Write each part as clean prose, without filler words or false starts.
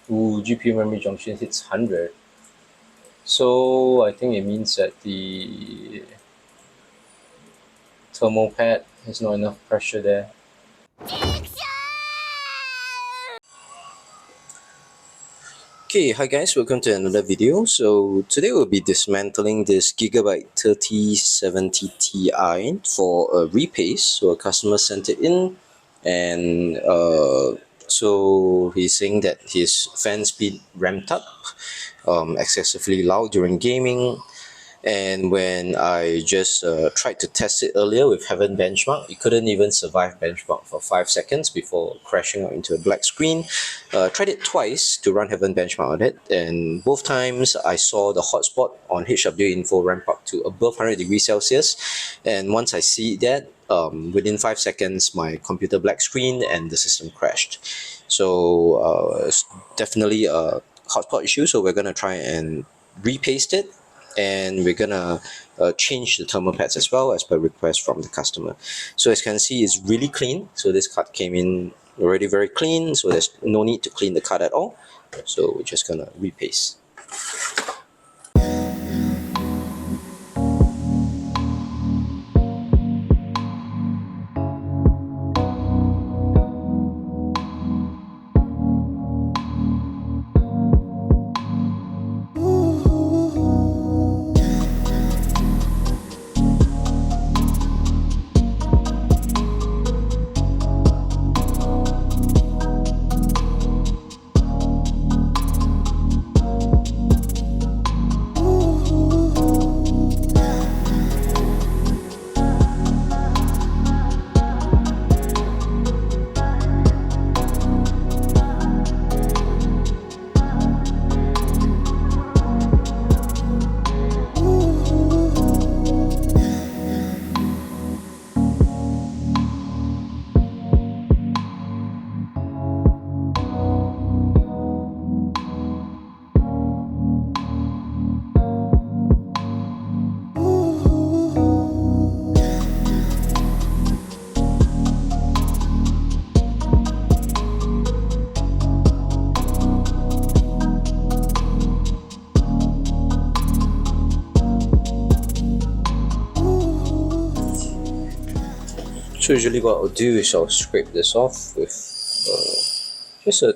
GPU memory junction hits 100. So I think it means that the thermal pad has not enough pressure there. Okay, hi guys, welcome to another video. So today we'll be dismantling this Gigabyte 3070ti for a repaste. So a customer sent it in, and so he's saying that his fan speed ramped up excessively loud during gaming. And when I just tried to test it earlier with Heaven Benchmark, it couldn't even survive benchmark for 5 seconds before crashing out into a black screen. Tried it twice to run Heaven Benchmark on it, and both times I saw the hotspot on HW info ramp up to above 100 degrees Celsius, and once I see that, within 5 seconds my computer black screen and the system crashed. So it's definitely a hotspot issue, so we're gonna try and repaste it, and we're gonna change the thermal pads as well as per request from the customer. So as you can see, it's really clean. So this card came in already very clean, so there's no need to clean the card at all. So we're just gonna repaste. So usually what I'll do is I'll scrape this off with just a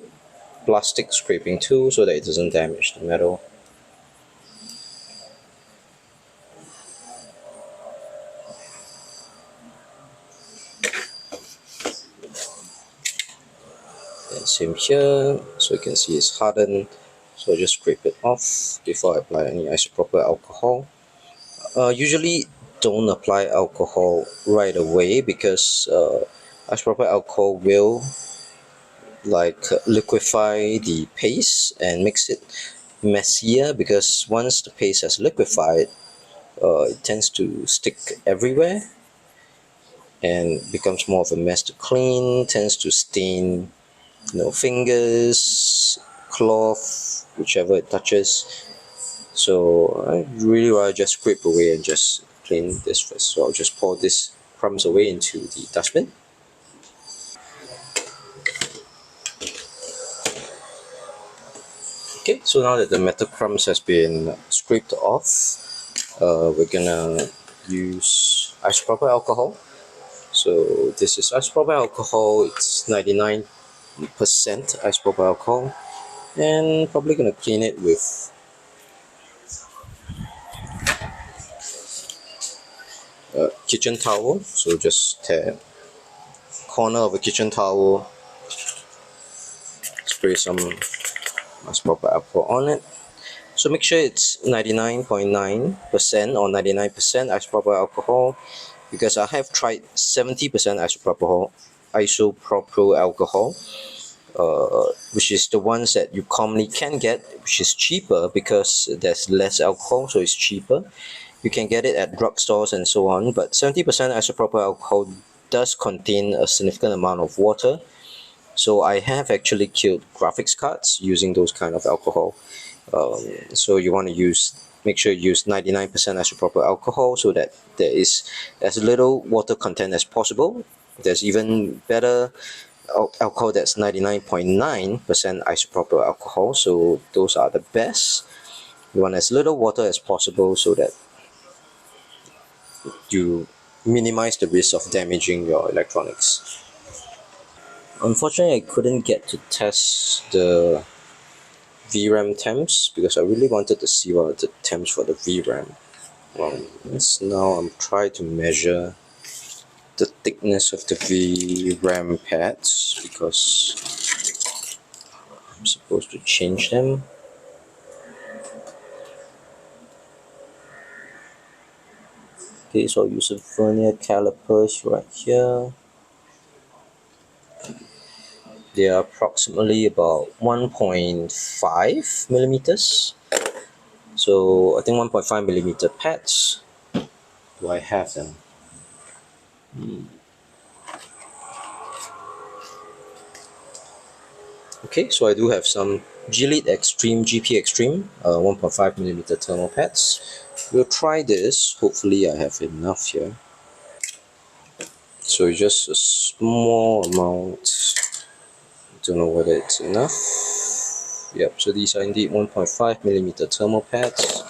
plastic scraping tool so that it doesn't damage the metal. And same here, so you can see it's hardened, so I just scrape it off before I apply any isopropyl alcohol. Usually don't apply alcohol right away because isopropyl alcohol will liquefy the paste and makes it messier, because once the paste has liquefied, it tends to stick everywhere and becomes more of a mess to clean, tends to stain fingers, cloth, whichever it touches. So I really rather just scrape away and just clean this first. So I'll just pour this crumbs away into the dustbin. Okay, so now that the metal crumbs has been scraped off, we're gonna use isopropyl alcohol. So this is isopropyl alcohol, it's 99% isopropyl alcohol, and probably gonna clean it with a kitchen towel. So just tear corner of a kitchen towel, spray some isopropyl alcohol on it. So make sure it's 99.9% or 99% isopropyl alcohol, because I have tried 70% isopropyl alcohol, which is the ones that you commonly can get, which is cheaper because there's less alcohol, so it's cheaper. You can get it at drugstores and so on, but 70% isopropyl alcohol does contain a significant amount of water. So I have actually killed graphics cards using those kind of alcohol. So you want to make sure you use 99% isopropyl alcohol so that there is as little water content as possible. There's even better alcohol that's 99.9% isopropyl alcohol, so those are the best. You want as little water as possible so that you minimize the risk of damaging your electronics. Unfortunately, I couldn't get to test the VRAM temps because I really wanted to see what are the temps for the VRAM. Now I'm trying to measure the thickness of the VRAM pads because I'm supposed to change them. Okay, so I'll use a vernier calipers right here. They are approximately about 1.5 millimeters. So I think 1.5 millimeter pads. Do I have them? Okay, so I do have some Gigabyte Extreme GP Extreme 1.5 millimeter thermal pads. We'll try this. Hopefully, I have enough here. So just a small amount. Don't know whether it's enough. Yep. So these are indeed 1.5 millimeter thermal pads,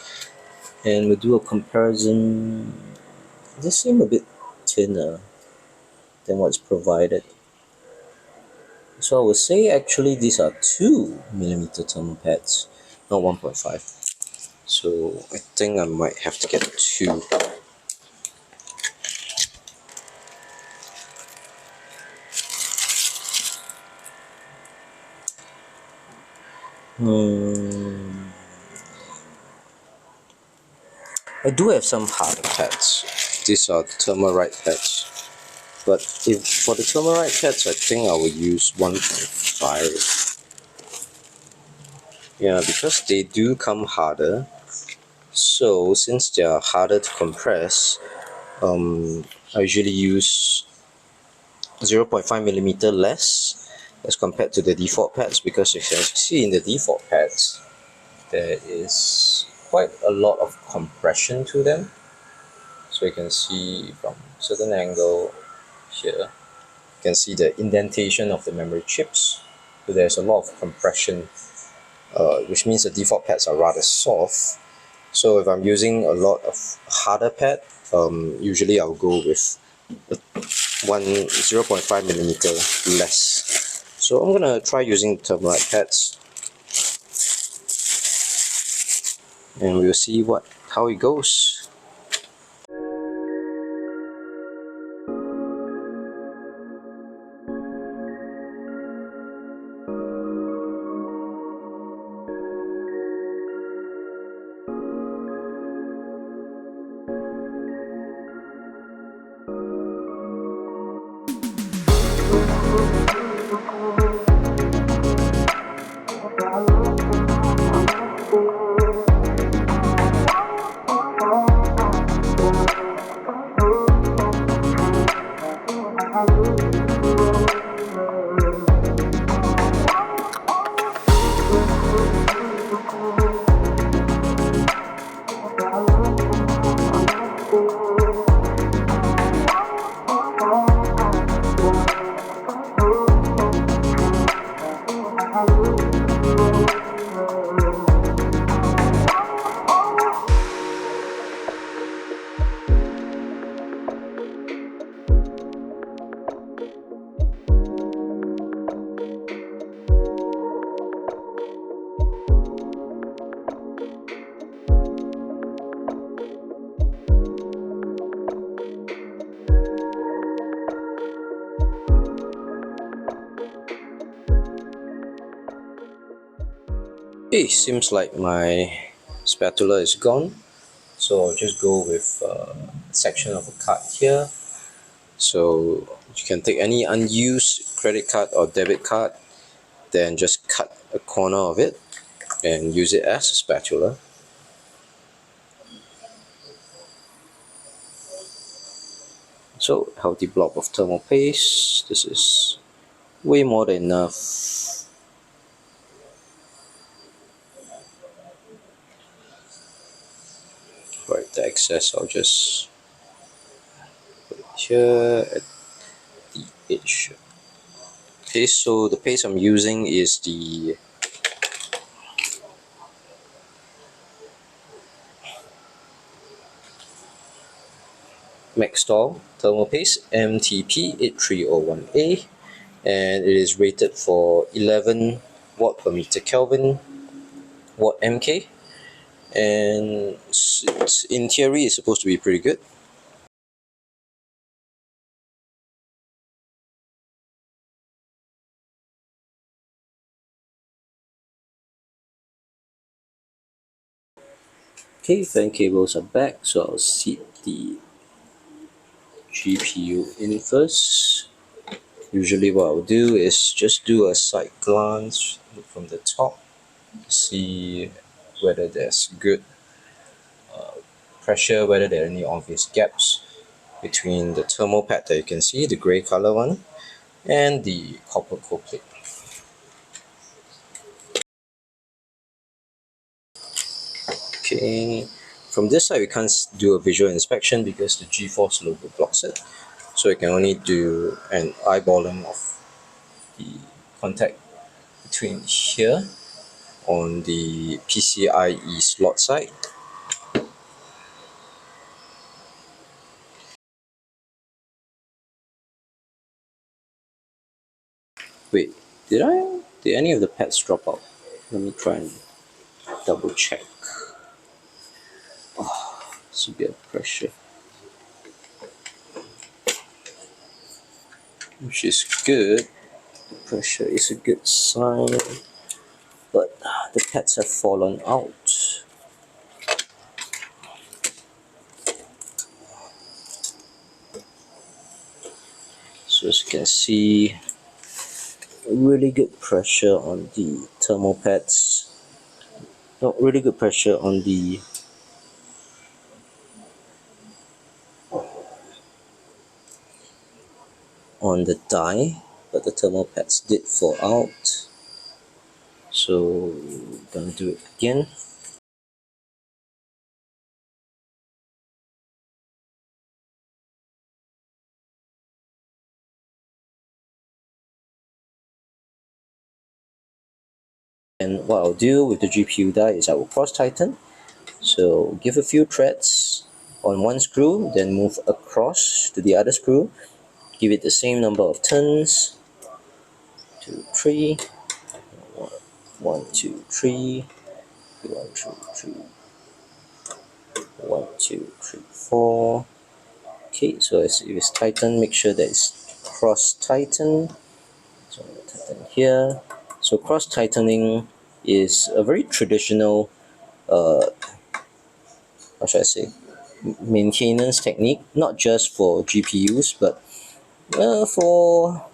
and we'll do a comparison. They seem a bit thinner than what's provided. So I would say actually these are 2 millimeter thermal pads, not 1.5. So I think I might have to get 2. I do have some harder pads. These are the thermalite pads. But if for the thermalite pads, I think I will use 1.5. Yeah, because they do come harder. So since they are harder to compress, I usually use 0.5 millimeter less as compared to the default pads, because as you can see in the default pads, there is quite a lot of compression to them. So you can see from certain angle here, you can see the indentation of the memory chips. So there's a lot of compression, which means the default pads are rather soft. So if I'm using a lot of harder pad, usually I'll go with 0.5 millimeter less. So I'm gonna try using thermalite pads, and we'll see how it goes. Okay, seems like my spatula is gone. So I'll just go with a section of a card here. So you can take any unused credit card or debit card, then just cut a corner of it and use it as a spatula. So healthy blob of thermal paste. This is way more than enough. Right, the excess I'll just put it here at the edge. paste. So the paste I'm using is the Maxtor thermal paste MTP8301A, and it is rated for 11 watt per meter Kelvin, watt MK, and in theory it's supposed to be pretty good. Okay, fan cables are back, so I'll seat the GPU in first. Usually what I'll do is just do a side glance, look from the top, see whether there's good pressure, whether there are any obvious gaps between the thermal pad that you can see, the grey color one, and the copper cold plate. Okay, from this side we can't do a visual inspection because the GeForce logo blocks it, so we can only do an eyeballing of the contact between here on the PCIe slot side. Wait, did any of the pads drop out? Let me try and double check. Oh, it's a bit of pressure, which is good. The pressure is a good sign, but the pads have fallen out. So as you can see, really good pressure on the thermal pads. Not really good pressure on the die, but the thermal pads did fall out. So gonna do it again. And what I'll do with the GPU die is I will cross tighten. So give a few threads on one screw, then move across to the other screw. Give it the same number of turns. 2, 3. 1, 2, 3. 1, 2, 3. 1, 2, 3, 4. Okay, so as it is tightened, make sure that it's cross tightened. So I'm going to tighten here. So cross tightening is a very traditional, how should I say, maintenance technique, not just for GPUs, but for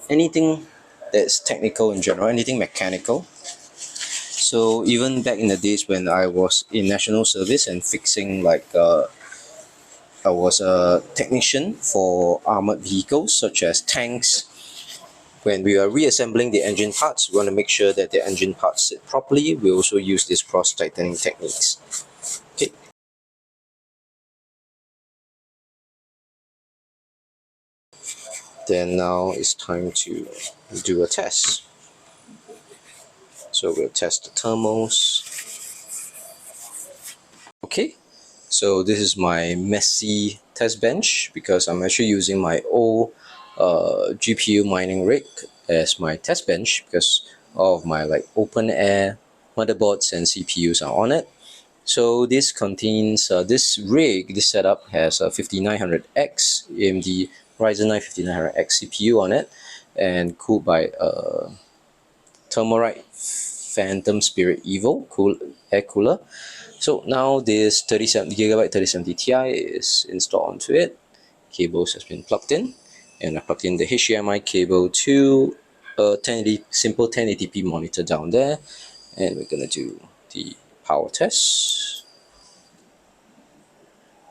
anything that's technical in general, anything mechanical. So even back in the days when I was in national service and fixing I was a technician for armored vehicles such as tanks. When we are reassembling the engine parts, we want to make sure that the engine parts sit properly. We also use these cross tightening techniques. Okay. Then now it's time to do a test. So we'll test the thermals. Okay, so this is my messy test bench because I'm actually using my old GPU mining rig as my test bench because all of my open air motherboards and CPUs are on it. So this contains this setup has a 5900X AMD Ryzen 9 5900X CPU on it and cooled by a Thermalright Phantom Spirit Evo air cooler. So now this Gigabyte 3070ti is installed onto it. Cables has been plugged in, and I plugged in the HDMI cable to a simple 1080p monitor down there, and we're gonna do the power test.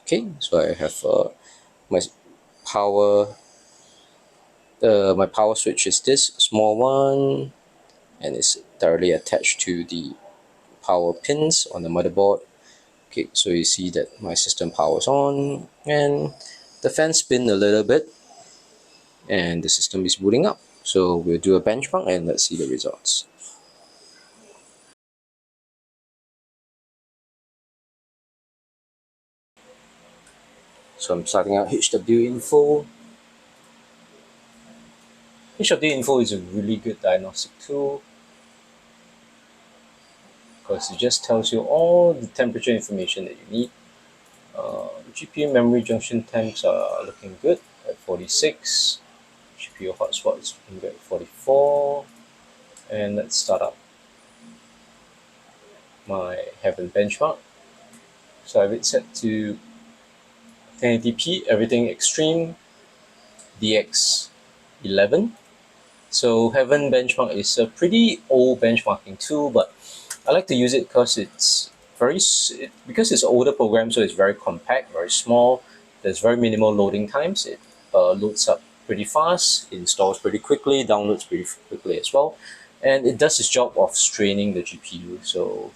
Okay, so I have my power. My power switch is this small one, and it's directly attached to the power pins on the motherboard. Okay, so you see that my system powers on and the fan spin a little bit and the system is booting up. So we'll do a benchmark and let's see the results. So I'm starting out HW Info. HW Info is a really good diagnostic tool because it just tells you all the temperature information that you need. GPU memory junction temps are looking good at 46. GPU hotspot is looking good at 44. And let's start up my Heaven benchmark. So I have it set to 1080p, everything extreme, DX 11. So Heaven benchmark is a pretty old benchmarking tool, but I like to use it because because it's an older program, so it's very compact, very small. There's very minimal loading times. It loads up pretty fast, installs pretty quickly, downloads pretty quickly as well, and it does its job of straining the GPU. So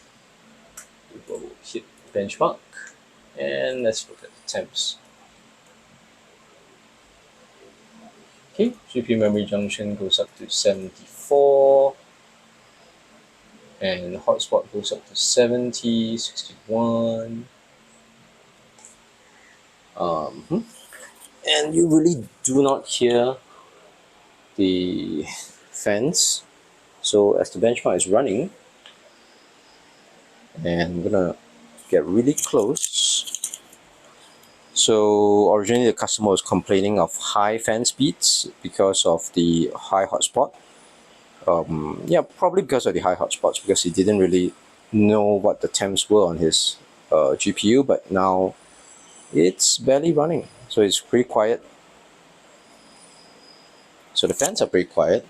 we will hit benchmark, and let's look at the temps. Okay, GPU memory junction goes up to 74. And the hotspot goes up to 70, 61. And you really do not hear the fans. So as the benchmark is running, and I'm gonna get really close. So originally the customer was complaining of high fan speeds because of the high hotspot. Yeah, probably because of the high hotspots, because he didn't really know what the temps were on his GPU, but now it's barely running, so it's pretty quiet. So the fans are pretty quiet.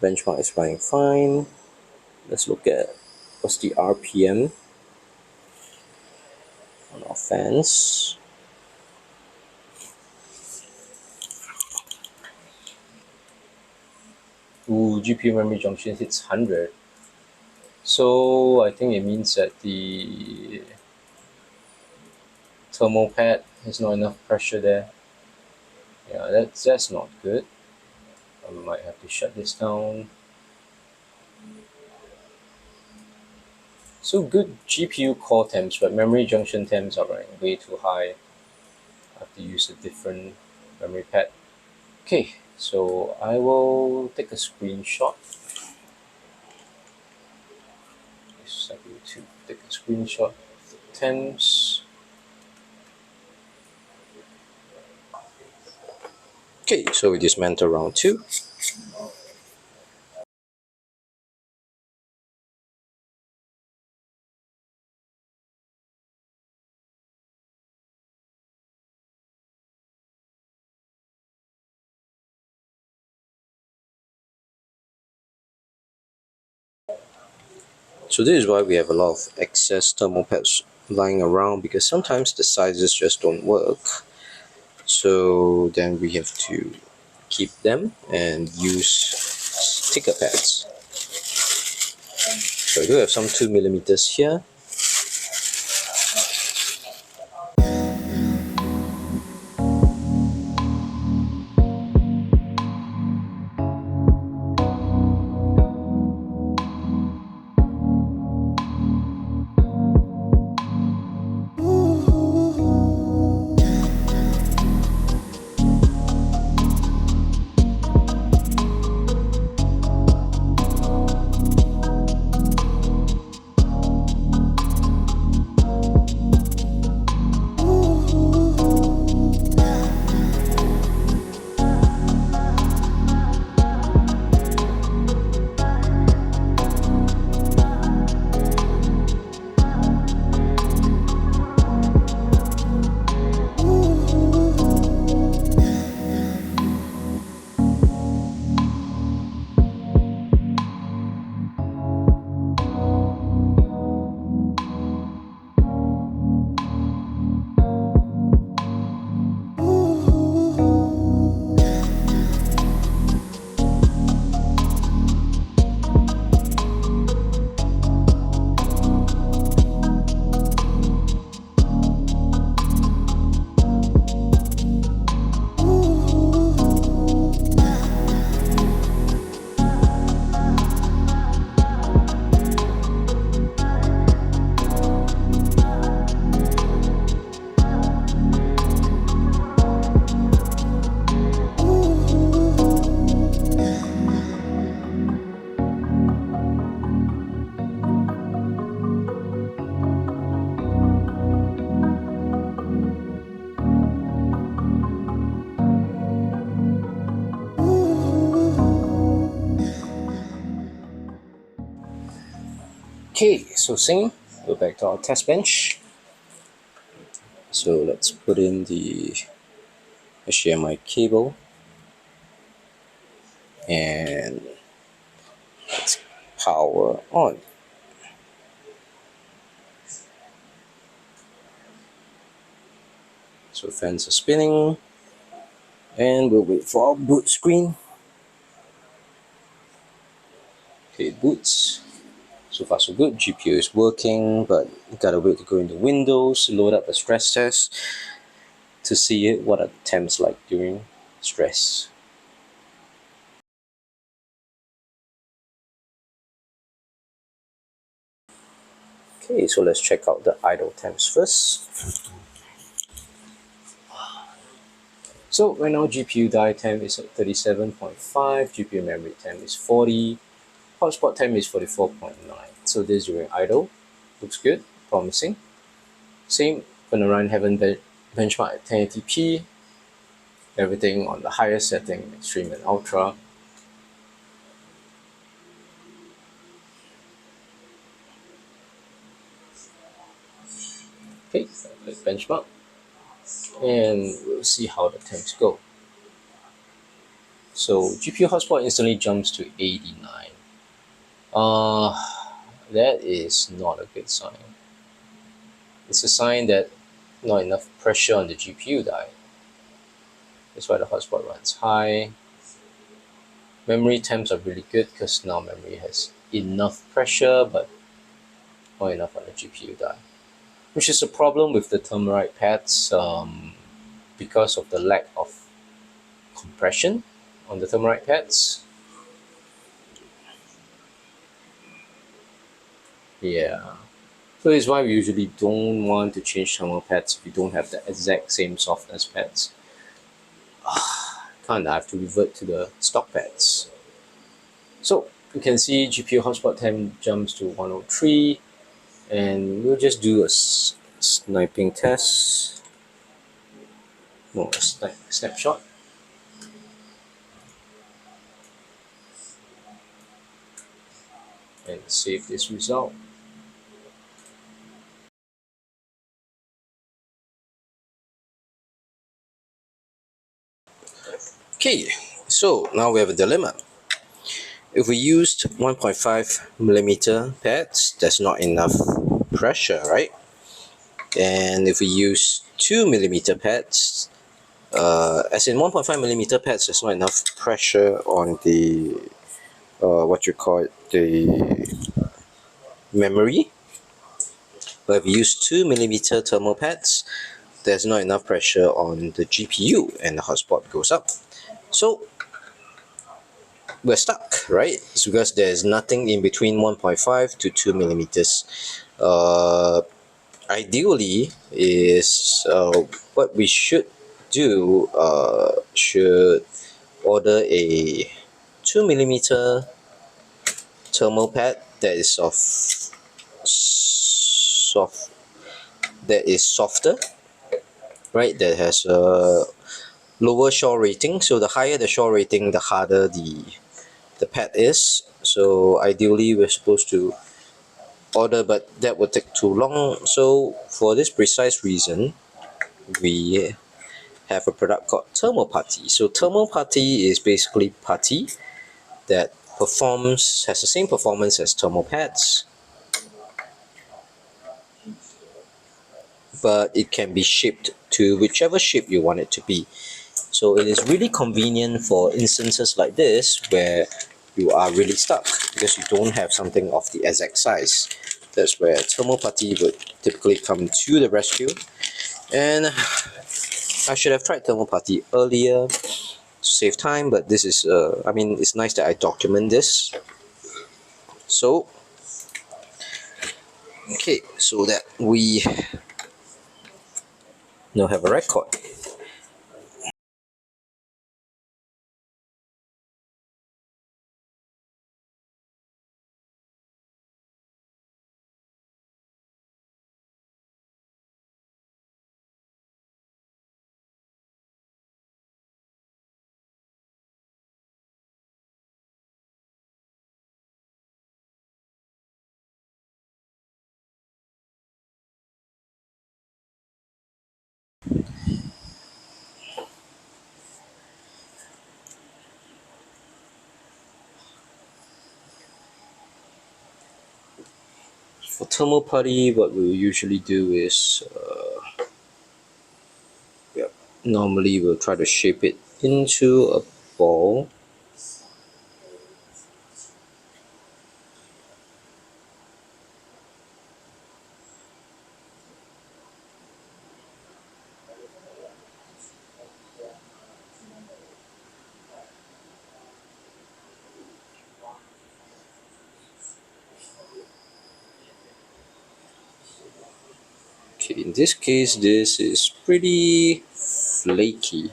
Benchmark is running fine. Let's look at what's the RPM on our fans. Ooh, GPU memory junction hits 100. So I think it means that the thermal pad has not enough pressure there. Yeah, that's not good. I might have to shut this down. So good GPU core temps, but memory junction temps are running way too high. I have to use a different memory pad. Okay, so I will take a screenshot. Yes, I need to take a screenshot of the temps. Okay, so we dismantle round 2. So this is why we have a lot of excess thermal pads lying around, because sometimes the sizes just don't work. So then we have to keep them and use thicker pads. So I do have some 2mm here. Okay, so same. Go back to our test bench. So let's put in the HDMI cable and let's power on. So fans are spinning and we'll wait for our boot screen. Okay, boots. So far so good. GPU is working, but gotta wait to go into Windows, load up a stress test to see it, what are temps like during stress. Okay, so let's check out the idle temps first. So right now GPU die temp is at 37.5, GPU memory temp is 40, hotspot temp is 44.9. So this is during idle. Looks good, promising. Same, gonna run Heaven benchmark at 1080p, everything on the highest setting, extreme and ultra. Okay, click benchmark, and we'll see how the temps go. So GPU hotspot instantly jumps to 89. Uh, that is not a good sign. It's a sign that not enough pressure on the GPU die. That's why the hotspot runs high. Memory temps are really good because now memory has enough pressure but not enough on the GPU die, which is a problem with the thermalite pads because of the lack of compression on the thermalite pads. Yeah. So it's why we usually don't want to change thermal pads if you don't have the exact same softness pads. Kinda have to revert to the stock pads. So you can see GPU hotspot temp jumps to 103, and we'll just do a sniping test. No, a snapshot. And save this result. Okay, so now we have a dilemma. If we used 1.5 millimeter pads, that's not enough pressure, right? And if we use 2 millimeter pads, as in 1.5 millimeter pads, there's not enough pressure on the what you call it, the memory. But if you use 2 millimeter thermal pads, there's not enough pressure on the GPU and the hotspot goes up. So we're stuck, right? It's because there's nothing in between 1.5 to 2 millimeters. Uh, Ideally, is what we should do. Should order a 2 millimeter thermal pad that is soft that is softer, right? That has a lower shore rating. So the higher the shore rating, the harder the pad is. So ideally, we're supposed to order, but that would take too long. So for this precise reason, we have a product called thermal putty. So thermal putty is basically putty that has the same performance as thermal pads, but it can be shaped to whichever shape you want it to be. So it is really convenient for instances like this where you are really stuck because you don't have something of the exact size. That's where thermal putty would typically come to the rescue. And I should have tried thermal putty earlier to save time, but this is, I mean, it's nice that I document this. So, okay, so that we now have a record. For thermal putty, what we usually do is, normally we'll try to shape it into a ball. Okay, in this case, this is pretty flaky.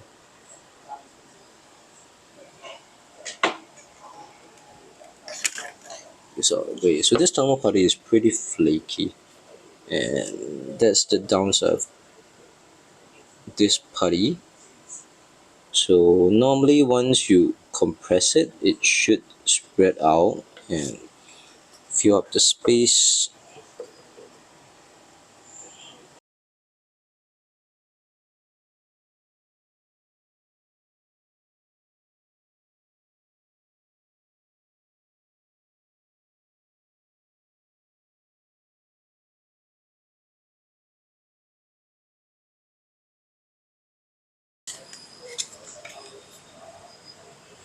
So this thermal putty is pretty flaky, and that's the downside of this putty. So normally once you compress it, it should spread out and fill up the space.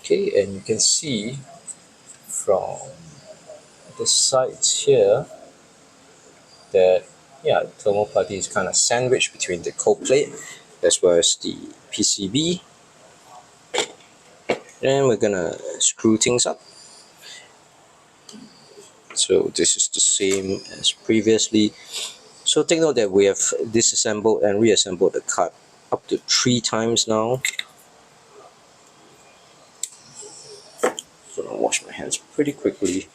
Okay, and you can see from the sides here that, yeah, thermal putty is kind of sandwiched between the cold plate as well as the PCB. And we're gonna screw things up. So this is the same as previously. So take note that we have disassembled and reassembled the card up to 3 times now. So I'll wash my hands pretty quickly.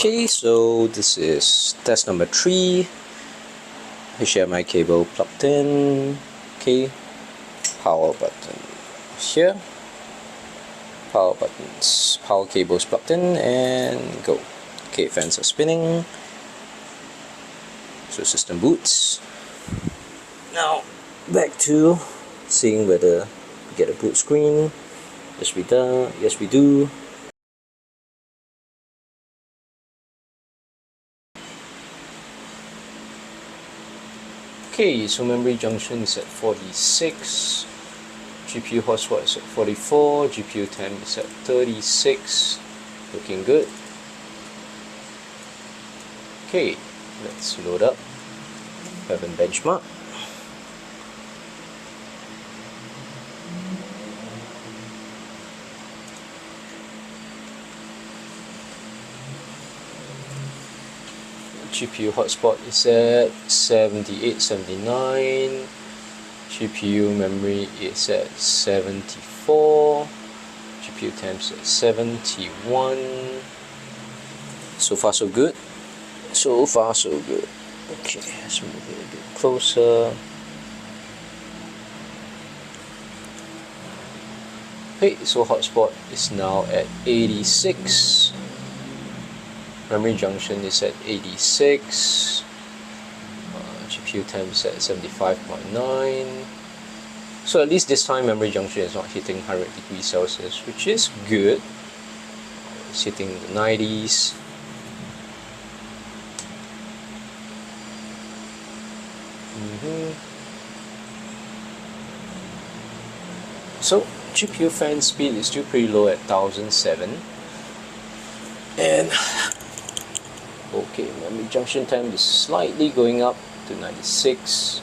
Okay, so this is test number 3. HDMI cable plugged in. Okay, power button here. Power cables plugged in, and go. Okay, fans are spinning. So system boots. Now back to seeing whether we get a boot screen. Yes, we do. Yes, we do. Okay, so memory junction is at 46, GPU hotspot is at 44, GPU temp is at 36, looking good. Okay, let's load up, have a benchmark. GPU hotspot is at 78, 79. GPU memory is at 74. GPU temps at 71. So far so good. So far so good. Okay, let's move it a bit closer. Okay, so hotspot is now at 86. Memory junction is at 86. GPU temp is at 75.9. So at least this time memory junction is not hitting 100 degrees Celsius, which is good. It's hitting the 90s. So GPU fan speed is still pretty low at 1007. And okay, memory junction time is slightly going up to 96.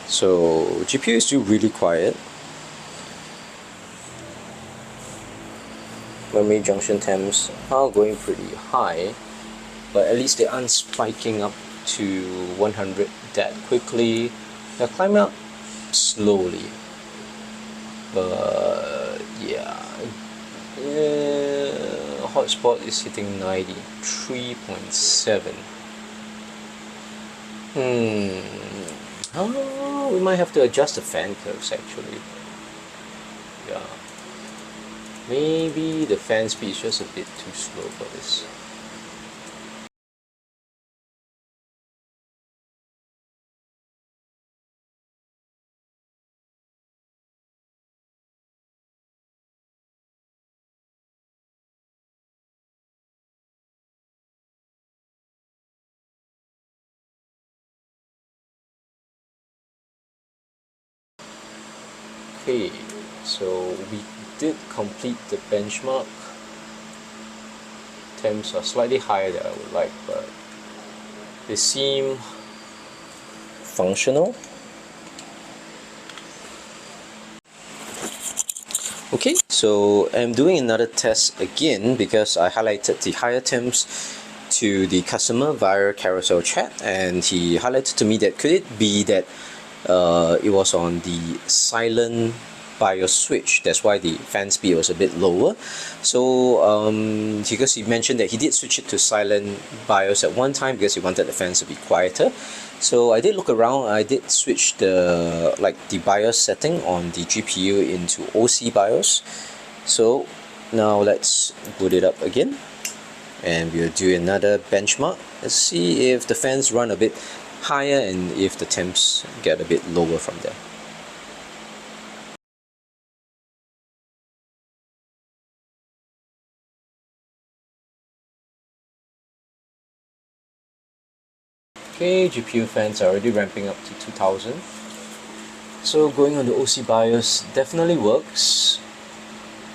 So GPU is still really quiet. Memory junction temps are going pretty high. but at least they aren't spiking up to 100 that quickly. They're climbing up slowly, but yeah, hotspot is hitting 93.7. Oh, we might have to adjust the fan curves actually. Yeah, maybe the fan speed is just a bit too slow for this. Okay, so we did complete the benchmark. Temps are slightly higher than I would like, but they seem functional. Okay, so I'm doing another test again because I highlighted the higher temps to the customer via carousel chat, and he highlighted to me that could it be that it was on the silent BIOS switch, that's why the fan speed was a bit lower. So because he mentioned that he did switch it to silent BIOS at one time because he wanted the fans to be quieter. So I did look around, I did switch the BIOS setting on the GPU into OC BIOS. So now let's boot it up again, and we'll do another benchmark. Let's see if the fans run a bit higher and if the temps get a bit lower from there. Okay, GPU fans are already ramping up to 2000. So going on the OC BIOS definitely works.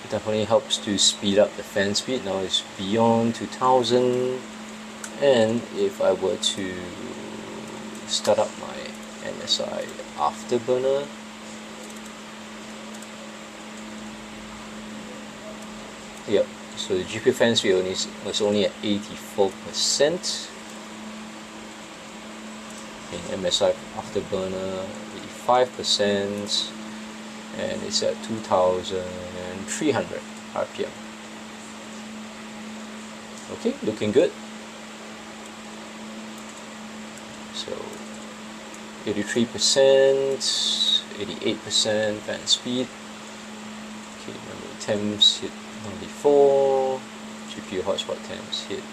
It definitely helps to speed up the fan speed. Now it's beyond 2000. And if I were to start up my MSI Afterburner, yep, so the GPU fan speed was only at 84%. In MSI Afterburner, 85%, and it's at 2300 RPM. Okay, looking good. So 83%, 88% fan speed. Okay, memory temps hit 94, GPU hotspot temps hit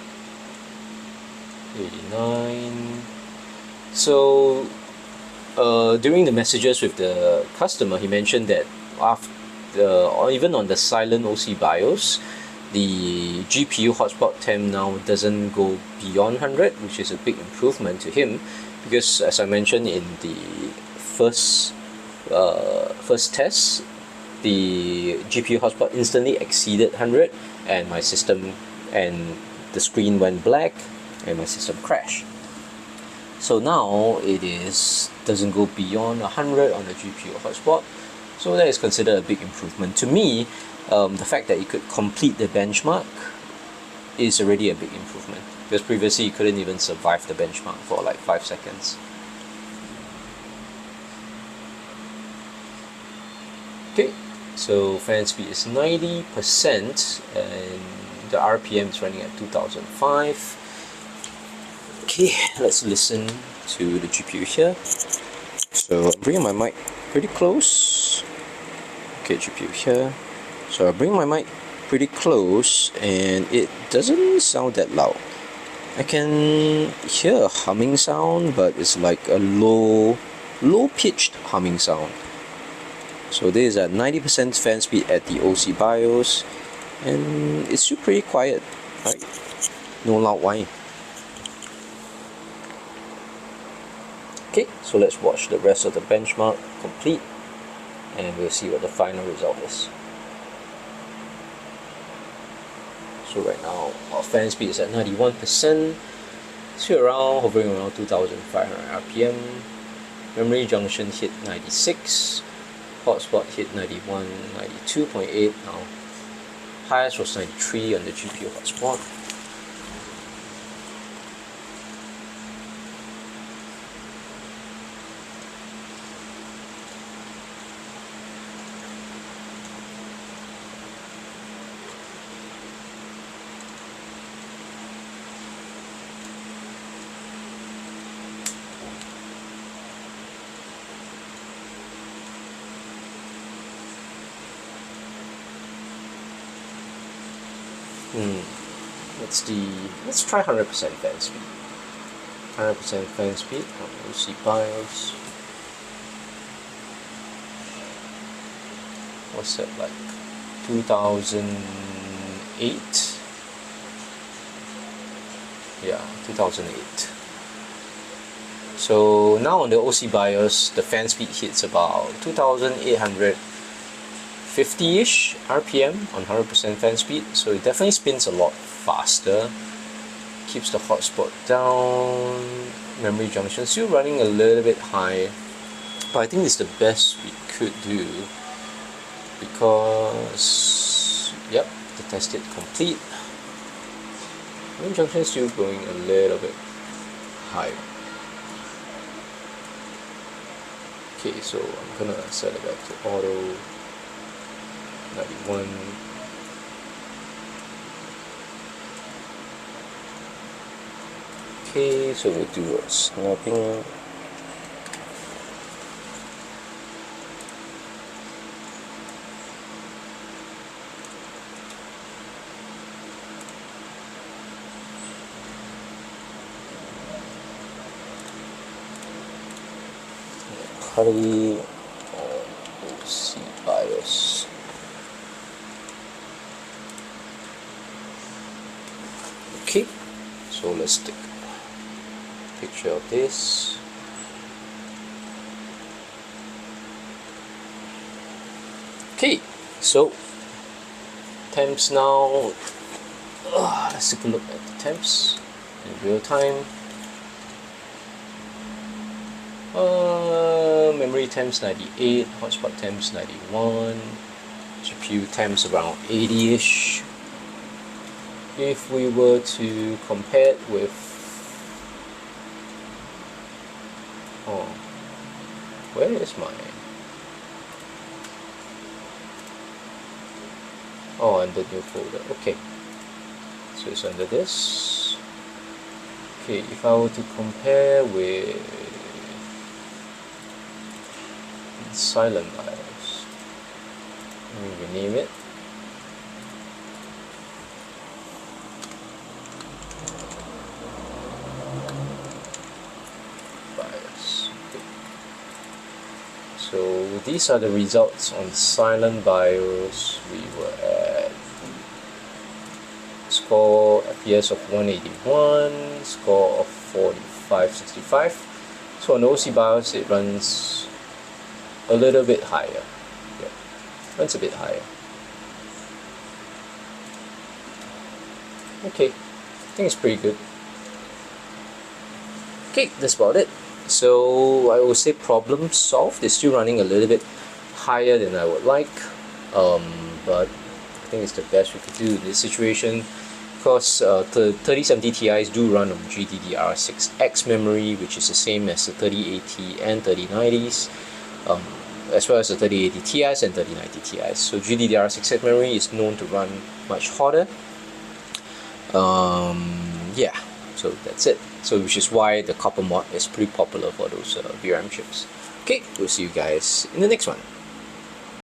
89. So during the messages with the customer, he mentioned that or even on the silent OC BIOS, the GPU hotspot temp now doesn't go beyond 100, which is a big improvement to him, because as I mentioned in the first test, the GPU hotspot instantly exceeded 100, and my system and the screen went black and my system crashed. So now it doesn't go beyond 100 on the GPU hotspot, so that is considered a big improvement. To me, the fact that it could complete the benchmark is already a big improvement, because previously it couldn't even survive the benchmark for like 5 seconds. Okay, so fan speed is 90% and the RPM is running at 2005. Okay, let's listen to the GPU here. So I'm bringing my mic pretty close. Okay, GPU here. So I bring my mic pretty close and it doesn't sound that loud. I can hear a humming sound, but it's like a low pitched humming sound. So this is at 90% fan speed at the OC BIOS, and it's still pretty quiet, right? No loud whine. Okay, so let's watch the rest of the benchmark complete, and we'll see what the final result is. So right now our fan speed is at 91%, still hovering around 2500 RPM. Memory junction hit 96, hotspot hit 91, 92.8 now. Highest was 93 on the GPU hotspot. Let's try 100% fan speed. 100% fan speed on OC BIOS. What's that like? 2008? Yeah, 2008. So now on the OC BIOS, the fan speed hits about 2850-ish RPM on 100% fan speed. So it definitely spins a lot faster. Keeps the hotspot down. Memory junction still running a little bit high, but I think it's the best we could do, because yep, the test it complete. Memory junction still going a little bit high. Okay, so I'm gonna set it back to auto 91. Okay, so we'll do a snapping. Putty on OC BIOS. Okay, so let's take a picture of this. Okay, so temps now. Let's take a look at the temps in real time. Memory temps 98, hotspot temps 91, GPU temps around 80-ish. If we were to compare it with where is my under new folder. Okay, so it's under this. Okay, if I were to compare with silent BIOS, let me rename it. BIOS. Okay. So these are the results on silent BIOS. We were at score FPS of 181, score of 4565. So on OC BIOS it runs a little bit higher. Yeah, runs a bit higher. Okay, I think it's pretty good. Okay, that's about it. So I would say problem solved. It's still running a little bit higher than I would like, but I think it's the best we could do in this situation. Because the 3070 Ti's do run on GDDR6X memory, which is the same as the 3080 and 3090s, as well as the 3080 Ti's and 3090 Ti's. So GDDR6X memory is known to run much hotter. Yeah, so that's it. So which is why the copper mod is pretty popular for those VRAM chips. Okay, we'll see you guys in the next one.